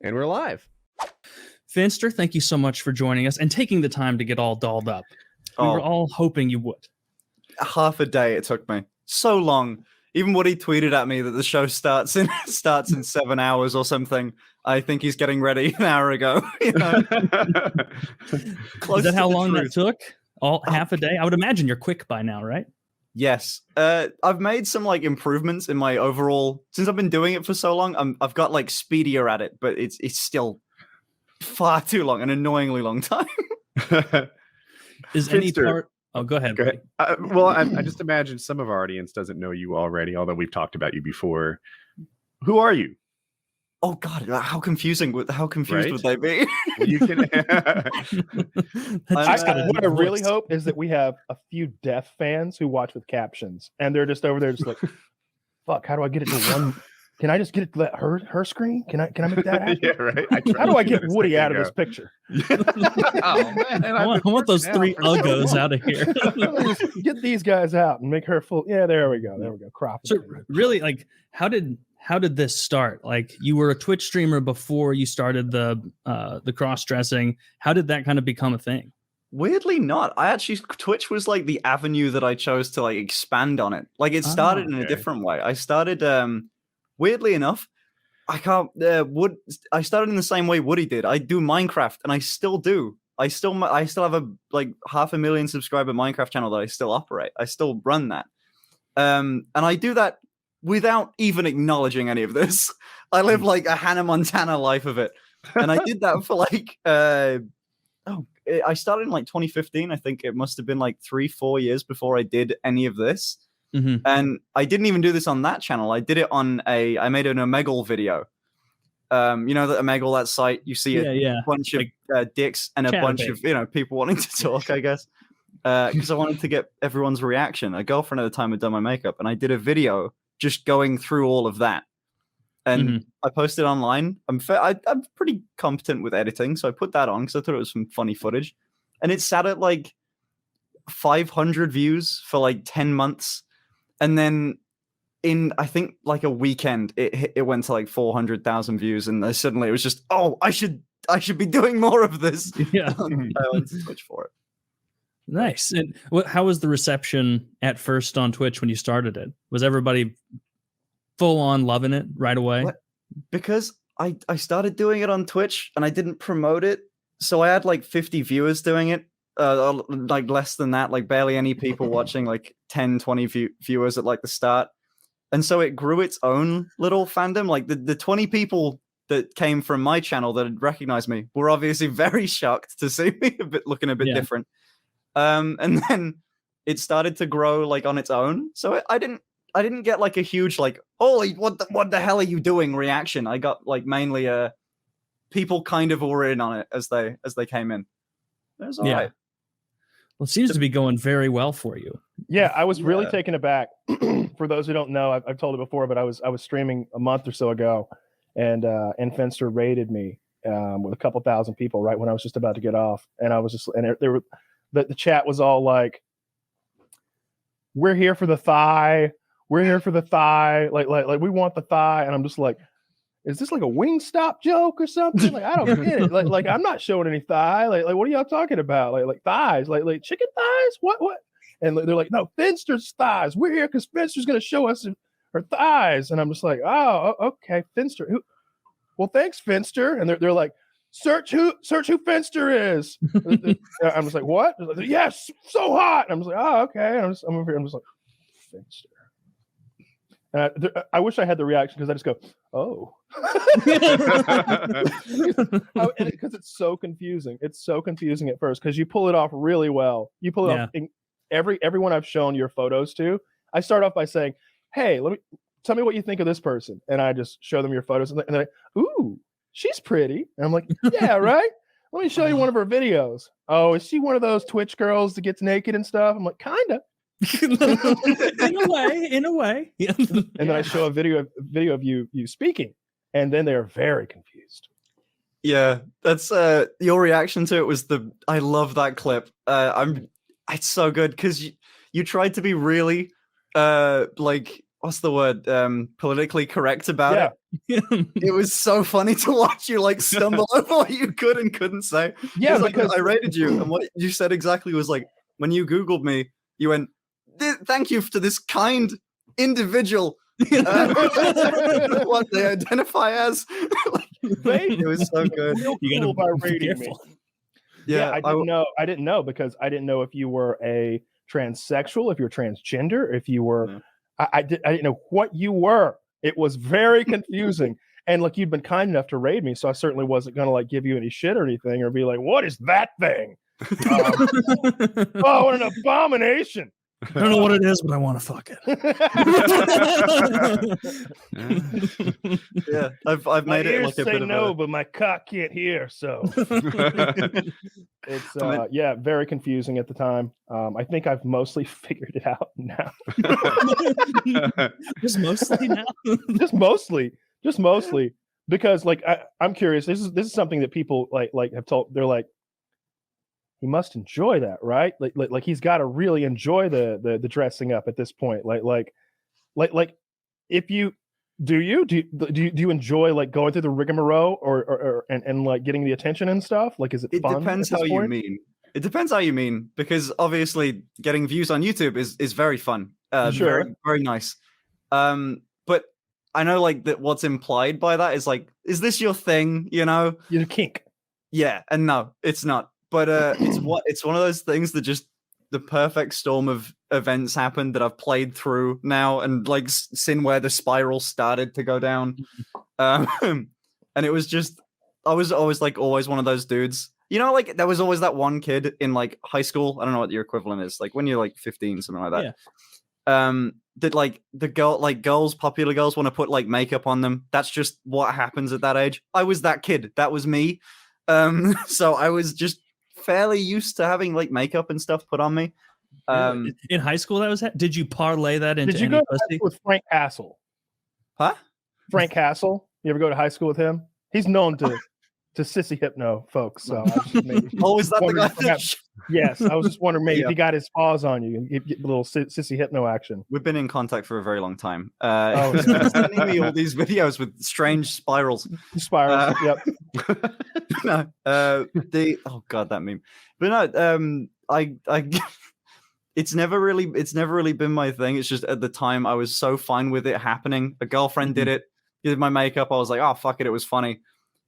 And we're live. Finster, thank you so much for joining us and taking the time to get all dolled up. We were all hoping you would. Half a day it took me. So long. Even Woody tweeted at me that the show starts in 7 hours or something. I think he's getting ready an hour ago. You know? Is that how long that took? Half a day? I would imagine you're quick by now, right? Yes. I've made some like improvements in my overall, since I've been doing it for so long, I've got like speedier at it, but it's still far too long, an annoyingly long time. Is any part... Oh, go ahead. Go ahead. Well, I just imagine some of our audience doesn't know you already, although we've talked about you before. Who are you? Oh God, how confusing would they be? Well, you can. What I really hope is that we have a few deaf fans who watch with captions, and they're just over there, just like, "Fuck, how do I get it to one? Can I just get it to her screen? Can I make that happen? Yeah, right. How do I get Woody out of this picture? Oh man, I want those three uggos out of here. Get these guys out and make her full. Yeah, there we go. Crop. So really, like, how did this start? Like, you were a Twitch streamer before you started the cross-dressing. How did that kind of become a thing? Weirdly not. Twitch was like the avenue that I chose to like expand on it. Like it started in a different way. I started weirdly enough, I started in the same way Woody did. I do Minecraft and I still do. I still have a like 500,000 subscriber Minecraft channel that I still operate. I still run that. And I do that without even acknowledging any of this. I live like a Hannah Montana life of it. And I did that for like, I started in like 2015. I think it must have been like 3-4 years before I did any of this. Mm-hmm. And I didn't even do this on that channel. I did it on I made an Omegle video. You know, that Omegle, that site, you see a bunch of dicks and a bunch of, people wanting to talk, I guess. Because I wanted to get everyone's reaction. A girlfriend at the time had done my makeup, and I did a video just going through all of that. And I posted online. I'm pretty competent with editing, so I put that on because I thought it was some funny footage. And it sat at like 500 views for like 10 months. And then in, I think, like a weekend, it went to like 400,000 views. And suddenly it was just, I should be doing more of this. Yeah. I went to Twitch for it. Nice. And how was the reception at first on Twitch when you started it? Was everybody full on loving it right away? Because I started doing it on Twitch and I didn't promote it. So I had like 50 viewers doing it. Like less than that, like barely any people watching, like 10, 20 viewers at like the start. And so it grew its own little fandom. Like the 20 people that came from my channel that had recognized me were obviously very shocked to see me looking a bit different. And then it started to grow like on its own. So I didn't get like a huge like, holy, what the hell are you doing reaction. I got like mainly people kind of were in on it as they came in. It was all right. Well, it seems to be going very well for you. Yeah, I was really taken aback. For those who don't know, I've told it before, but I was streaming a month or so ago, and Finster raided me with a couple thousand people right when I was just about to get off, and I was just, and the chat was all like, "We're here for the thigh. We're here for the thigh. Like we want the thigh," and I'm just like, is this like a Wingstop joke or something? Like, I don't get it. Like I'm not showing any thigh. Like what are y'all talking about? Like thighs, like chicken thighs? What? And they're like, no, Finster's thighs. We're here because Finster's gonna show us her thighs. And I'm just like, oh, okay, Finster. Well, thanks, Finster. And they're like, search who Finster is. I'm just like, what? Like, yes, so hot. And I'm just like, oh, okay. And I'm over here. I'm just like, Finster. And I wish I had the reaction because I just go, oh, because it's so confusing. It's so confusing at first because you pull it off really well. You pull it off. Everyone I've shown your photos to, I start off by saying, hey, tell me what you think of this person, and I just show them your photos, and they're like, ooh, she's pretty, and I'm like, yeah, right. Let me show you one of her videos. Oh, is she one of those Twitch girls that gets naked and stuff? I'm like, kinda. in a way. Yeah. And then I show a video of you speaking, and then they're very confused. Yeah, that's your reaction to it was I love that clip. It's so good because you tried to be really like, what's the word, politically correct about it. it was so funny to watch you like stumble over what you could and couldn't say. Yeah, like, because I rated you, and what you said exactly was like, when you Googled me, you went, "Thank you to this kind individual." What they identify as. It was so good. You Cool gotta by be rating me. careful. Yeah, I didn't know because I didn't know if you were a transsexual, if you're transgender, if you were. I didn't know what you were. It was very confusing. And like, you'd been kind enough to raid me, so I certainly wasn't gonna like give you any shit or anything, or be like, "What is that thing?" Oh, what an abomination! I don't know what it is, but I want to fuck it. Yeah, I've My made it ears like a say bit no, of but my cock can't hear. So it's I mean- yeah, very confusing at the time. I think I've mostly figured it out now. Just mostly now. just mostly because like I'm curious. This is something that people like have told. They're like, he must enjoy that, right? Like he's got to really enjoy the dressing up at this point. Like if you do you enjoy like going through the rigmarole or and like getting the attention and stuff? Like, is it It fun? depends at this how you point? mean. It depends how you mean, because obviously getting views on YouTube is very fun. Sure. Very, very nice. But I know like that what's implied by that is like, is this your thing? You know? You're a kink. Yeah, and no, it's not. But it's one of those things that just the perfect storm of events happened that I've played through now, and like seen where the spiral started to go down. And it was just, I was always one of those dudes. You know, like there was always that one kid in like high school. I don't know what your equivalent is, like when you're like 15, something like that. Yeah. That like girls, popular girls want to put like makeup on them. That's just what happens at that age. I was that kid. That was me. So I was just fairly used to having like makeup and stuff put on me. In high school, that was. Did you parlay that into Did you any go to high pussy? school with Frank Castle? Huh? Frank Castle? You ever go to high school with him? He's known to sissy hypno folks. So I was just maybe Oh, is that the wondering guy? perhaps- Yes, I was just wondering maybe Yeah. if he got his paws on you and get a little sissy hypno action. We've been in contact for a very long time. Oh, He's been sending me all these videos with strange spirals. Spirals. Yep. No, oh god, that meme. But no, I it's never really been my thing. It's just at the time I was so fine with it happening. A girlfriend did it, did my makeup. I was like, oh fuck it, it was funny.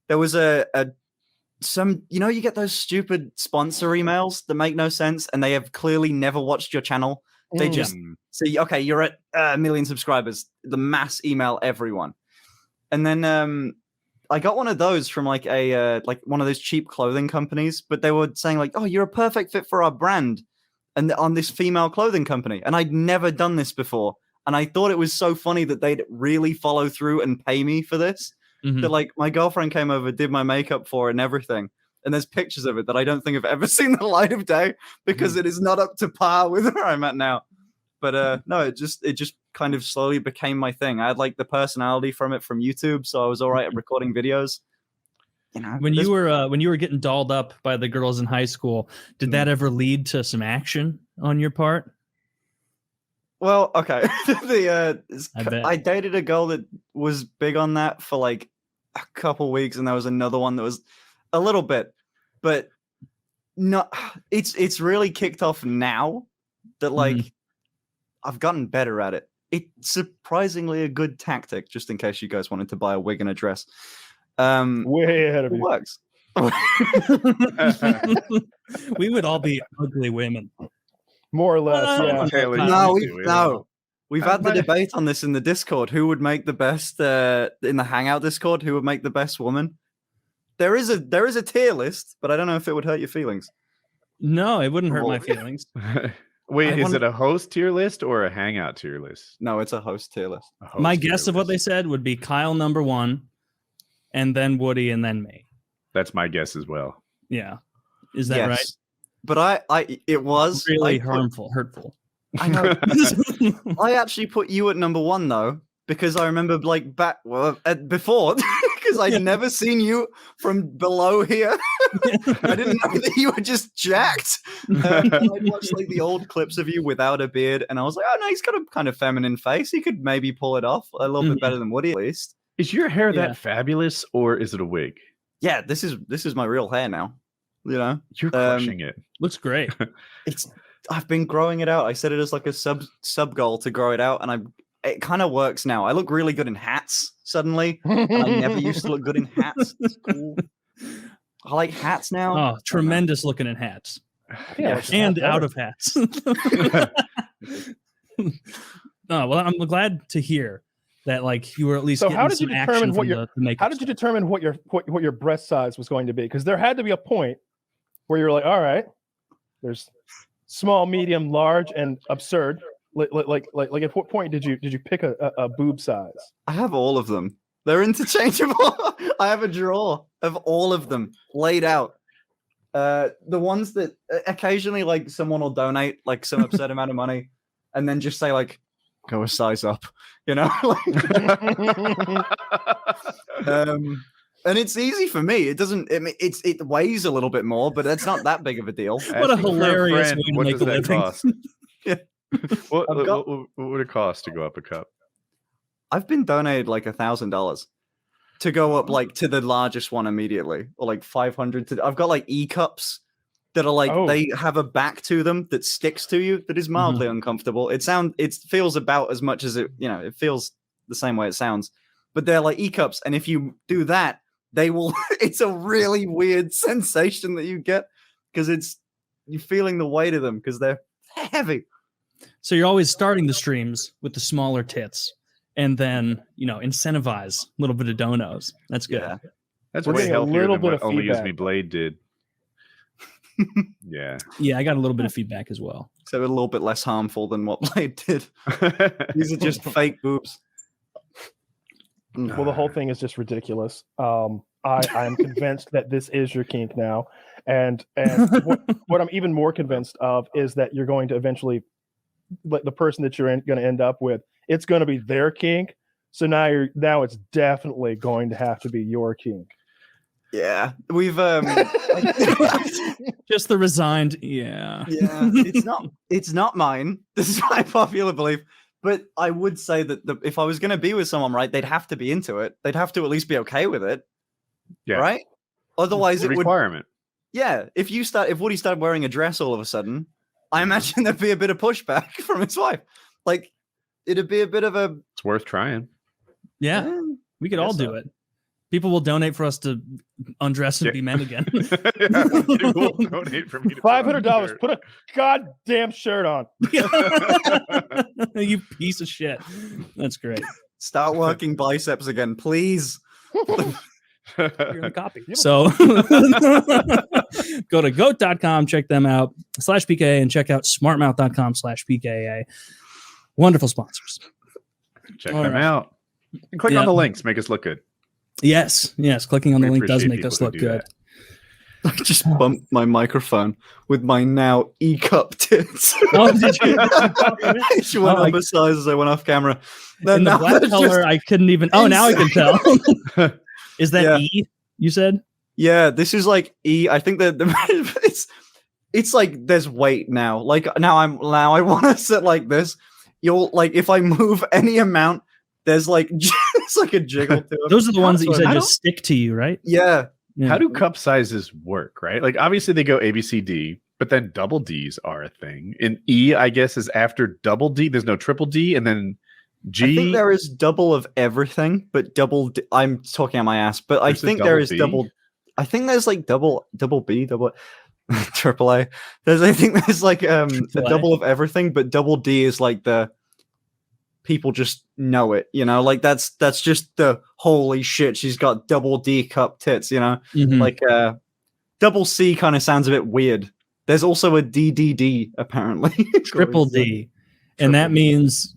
There was some, you know, you get those stupid sponsor emails that make no sense, and they have clearly never watched your channel. They just say, okay, you're at 1 million subscribers. The mass email everyone, and then I got one of those from like one of those cheap clothing companies, but they were saying like, oh, you're a perfect fit for our brand, and on this female clothing company, and I'd never done this before, and I thought it was so funny that they'd really follow through and pay me for this. That like my girlfriend came over, did my makeup for it and everything. And there's pictures of it that I don't think have ever seen the light of day because it is not up to par with where I'm at now. But no, it just kind of slowly became my thing. I had like the personality from it from YouTube, so I was all right at recording videos. You know, When you were getting dolled up by the girls in high school, did that ever lead to some action on your part? Well, okay. bet. I dated a girl that was big on that for like a couple weeks, and there was another one that was a little bit, but no, it's really kicked off now that like I've gotten better at it. It's surprisingly a good tactic, just in case you guys wanted to buy a wig and a dress. Way ahead of It you. works. We would all be ugly women. More or less, yeah. Taylor, you No, do it. we've had the debate on this in the Discord. Who would make the best in the Hangout Discord? Who would make the best woman? There is a tier list, but I don't know if it would hurt your feelings. No, it wouldn't hurt my Oh. feelings. Wait, I is wonder- it a host tier list or a hangout tier list? No, it's a host tier list. A host My tier guess of what they list. said would be Kyle number 1, and then Woody, and then me. That's my guess as well. Yeah, is that right? But it was Really I put- hurtful. I know. I actually put you at number 1 though, because I remember like before, because I'd never seen you from below here. I didn't know that you were just jacked. I'd watched like the old clips of you without a beard, and I was like, oh no, he's got a kind of feminine face. He could maybe pull it off a little bit better than Woody at least. Is your hair Yeah. that fabulous, or is it a wig? Yeah, this is my real hair now. You know, You're crushing it. Looks great. I've been growing it out. I set it as like a sub goal to grow it out, and it kind of works now. I look really good in hats suddenly, and I never used to look good in hats. It's cool. I like hats now. Oh, tremendous looking in hats. Yeah, And out of hats. Oh, well, I'm glad to hear that like you were at least So getting how did you some determine action what from your the makeup how did you stuff. determine what your breast size was going to be? Because there had to be a point where you're like, all right, there's small, medium, large, and absurd. Like at what point did you pick a boob size? I have all of them. They're interchangeable. I have a drawer of all of them laid out. The ones that occasionally like someone will donate like some absurd amount of money and then just say like, go a size up, you know? And it's easy for me. It doesn't. It weighs a little bit more, but it's not that big of a deal. What a Asking for hilarious friend, way to what make does a that living. cost? Yeah. What I've got- would it cost to go up a cup? I've been donated like $1,000 to go up like to the largest one immediately, or like 500. I've got like e-cups that are like they have a back to them that sticks to you that is mildly uncomfortable. It feels about as much as it feels the same way it sounds, but they're like e-cups, and if you do that, they will. It's a really weird sensation that you get because you're feeling the weight of them because they're heavy. So you're always starting the streams with the smaller tits, and then incentivize a little bit of donos. That's good. Yeah. That's We're way getting a healthier little than bit what of Only Use feedback. Me Blade did. Yeah. Yeah, I got a little bit of feedback as well. So a little bit less harmful than what Blade did. These are just fake boobs. Well, the whole thing is just ridiculous. I'm convinced that this is your kink now, and what I'm even more convinced of is that you're going to eventually, the person that you're going to end up with, it's going to be their kink. So now it's definitely going to have to be your kink. Yeah, we've Just the resigned. Yeah. yeah, it's not mine. This is my popular belief. But I would say that if I was going to be with someone, right, they'd have to be into it. They'd have to at least be okay with it. Yeah. Right. Otherwise, It's a it would. requirement. Yeah. If Woody started wearing a dress all of a sudden, I imagine there'd be a bit of pushback from his wife. Like, it'd be a bit of a. It's worth trying. Yeah. We could all guess do so. it. People will donate for us to undress and Yeah. be men again. Yeah, people will donate for me to put on a $500. shirt. Put a goddamn shirt on. You piece of shit. That's great. Start working biceps again, please. You're gonna copy. So go to goat.com, check them out, /PKA, and check out smartmouth.com/PKA. Wonderful sponsors. Check All them right. out. And click Yeah. on the links. Make us look good. Yes. Clicking on the We link does appreciate make us people look who do good. I just bumped my microphone with my now e-cup tits. Oh, did you? I just went Oh, I- oversized as I went off camera. In the Now black they're color, just- I couldn't even. Oh, now I can tell. Is that Yeah. E? You said? Yeah, this is like I think that it's like there's weight now. Like now I want to sit like this. You'll like if I move any amount, there's like it's like a jiggle to it. Those are the ones that you said I just stick to you, right? Yeah. Yeah. How do cup sizes work, right? Like obviously they go A, B, C, D, but then double D's are a thing. And E, I guess, is after double D. There's no triple D, and then G. I think there is double of everything, but I'm talking out my ass, but I There's a think there is double B? double. I think there's like double B, double triple A. I think there's like a Triple A. double of everything, but double D is like the people just know it, like that's just the holy shit, she's got double D cup tits, Mhm. like double C kind of sounds a bit weird. There's also a DDD apparently. Triple D. And that means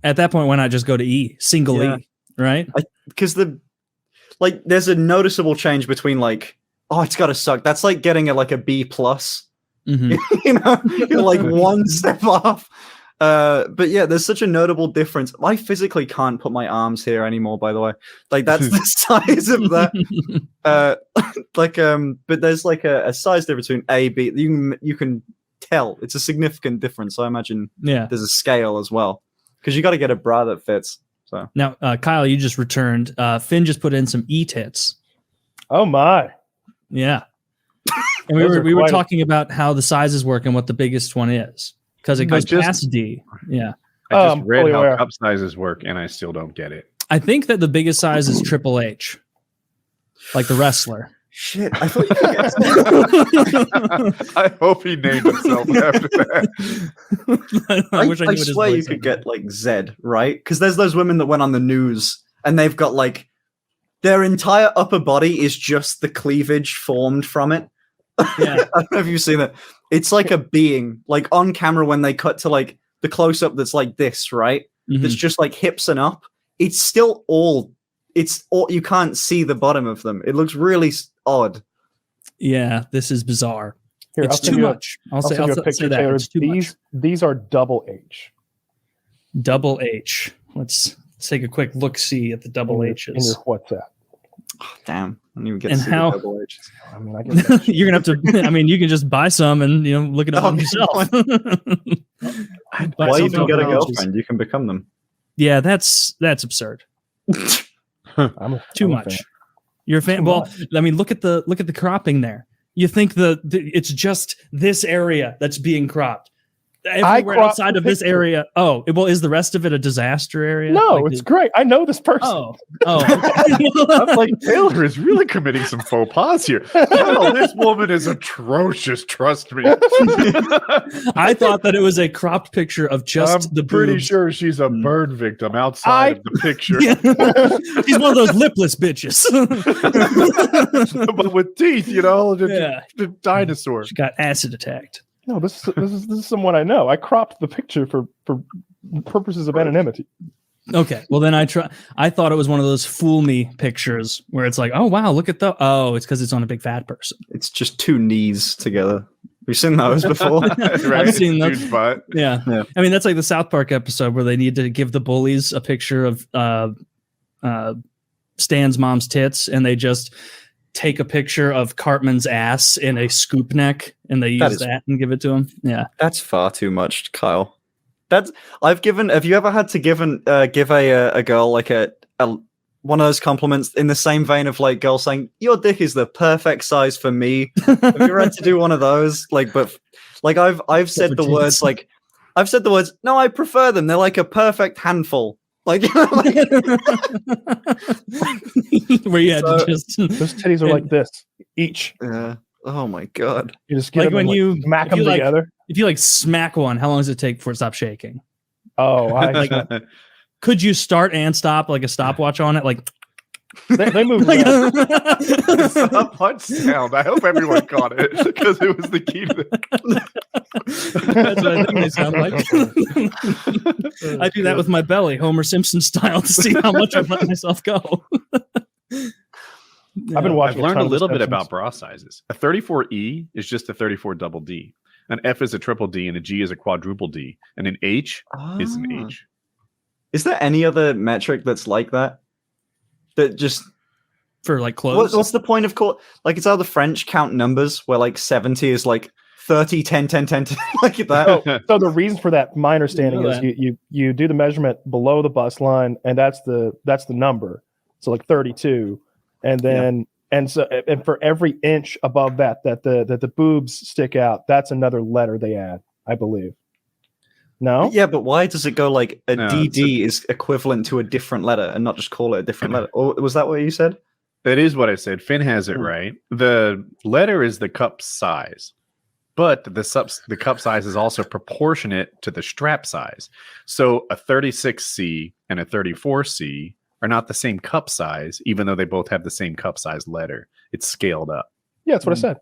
at that point, why not just go to E? Single Yeah. E, right? Because there's a noticeable change between like, oh, it's gotta suck. That's like getting a B plus. Mhm. You're like one step off. But yeah, there's such a notable difference. I physically can't put my arms here anymore, by the way. Like that's the size of that. But there's like a size difference between A, B. You can tell it's a significant difference. So I imagine Yeah. there's a scale as well. Because you got to get a bra that fits. So Now, Kyle, you just returned. Finn just put in some e-tits. Oh my! Yeah. And we Those were are we were quite a- talking about how the sizes work and what the biggest one is. Because it goes just- past D. Yeah. I just I'm read fully how aware. cup sizes work, and I still don't get it. I think that the biggest size is Triple H. Like the wrestler. shit. I thought you could get. I hope he named himself after that. I wish I knew I what his swear you voice could sounded get like Z, right? Because there's those women that went on the news and they've got like their entire upper body is just the cleavage formed from it. like. Yeah. I don't know if you've seen it. It's like a being, like on camera when they cut to like the close up that's like this, right? That's Mhm. just like hips and up. It's still all. It's all. You can't see the bottom of them. It looks really odd. Yeah, this is bizarre. Here, It's too much. I'll say send you a say picture, that. Taylor. It's too much. These are double H Double H. Let's take a quick look see at the double in H's. your WhatsApp. Oh, damn, I didn't even get And to see how- the double H's. I mean, I get that shit. You're gonna have to. I mean, you can just buy some and look it up Oh, on yourself. Buy Why some even get a double H's. girlfriend? You can become them. Yeah, that's absurd. Too I'm a much. fan. You're a fan. Too Well, much. I mean, look at the cropping there. You think it's just this area that's being cropped. Everywhere cropped outside the of this picture. area. Oh, well, is the rest of it a disaster area? No, Like, it's great. I know this person. I'm like, Taylor is really committing some faux pas here. No, this woman is atrocious. Trust me. I thought that it was a cropped picture of just I'm the pretty boobs. sure she's a burn victim outside of the picture, Yeah. She's one of those lipless bitches. but with teeth, Yeah. the dinosaur. She got acid attacked. No, this is someone I know. I cropped the picture for purposes of anonymity. Okay, well then I thought it was one of those fool me pictures where it's like, oh wow, look at it's because it's on a big fat person. It's just two knees together. We've seen those before. I've seen Dude's that. butt. Yeah. Yeah. I mean that's like the South Park episode where they need to give the bullies a picture of Stan's mom's tits, and they just take a picture of Cartman's ass in a scoop neck, and they use that and give it to him. Yeah. That's far too much, Kyle. Have you ever had to give a girl like a one of those compliments in the same vein of like girls saying your dick is the perfect size for me? Have you ever had to do one of those? Like, but like I've said the words like I've said the words. No, I prefer them. They're like a perfect handful. Like, where you had So- to just Those titties are like this each. oh my god. You just get like them when and, you smack if them you, like, together. if you like smack one, how long does it take before it stops shaking? Oh, Could you start and stop like a stopwatch on it? Like, they move. like around. It's a punch sound. I hope everyone caught it because it was the key to that's what I think they sound like. I do that with my belly, Homer Simpson style, to see how much I've let myself go. I've been watching. I've learned a ton of little bit Simpsons. about bra sizes. A 34E is just a 34 double D. An F is a triple D, and a G is a quadruple D, and an H is an H. Is there any other metric that's like that? That just for like clothes. what's the point of like it's how the French count numbers where like 70 is like 30, 10, 10, 10, 10 like that. So the reason for that, my understanding know is that. you do the measurement below the bust line, and that's the number. So like 32, and then and for every inch above that the boobs stick out, that's another letter they add, I believe. No. Yeah, but why does it go like a No, DD is equivalent to a different letter and not just call it a different letter? Or was that what you said? That is what I said. Finn has it right. The letter is the cup size, but the cup size is also proportionate to the strap size. So a 36C and a 34C are not the same cup size, even though they both have the same cup size letter. It's scaled up. Yeah, that's what I said.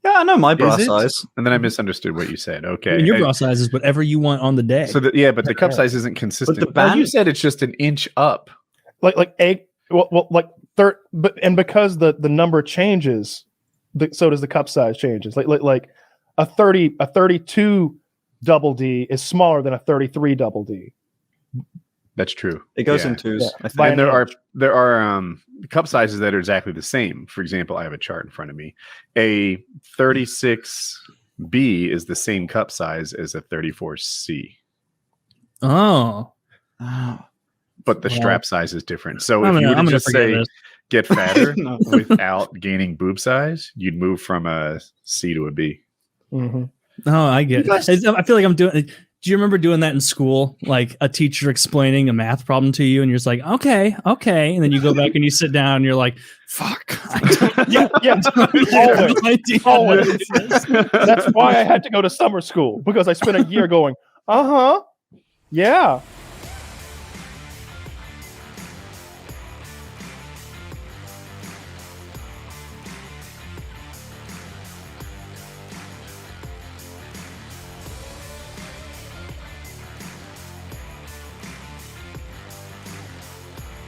Yeah, I know my bra Is it? size. And then I misunderstood what you said. Okay. Your I- bra size is whatever you want on the day. So but the cup size isn't consistent. the Well, you band- said it's just an inch up. Because the number changes, so does the cup size changes. Like a 32 double D is smaller than a 33 double D. That's true. It goes Yeah. in twos. Yeah. I think. By And an there are cup sizes that are exactly the same. For example, I have a chart in front of me. A 36B is the same cup size as a 34C. Oh, Oh. but the Well, strap size is different. So I'm if you were gonna to just forget say this. get fatter No. without gaining boob size, you'd move from a C to a B. Mhm. Oh, I get guys- it. I feel like I'm doing. Do you remember doing that in school? Like a teacher explaining a math problem to you, and you're just like, okay, and then you go back and you sit down, and you're like, fuck. I don't Yeah, have no idea what Always. this is. That's why I had to go to summer school because I spent a year going, yeah.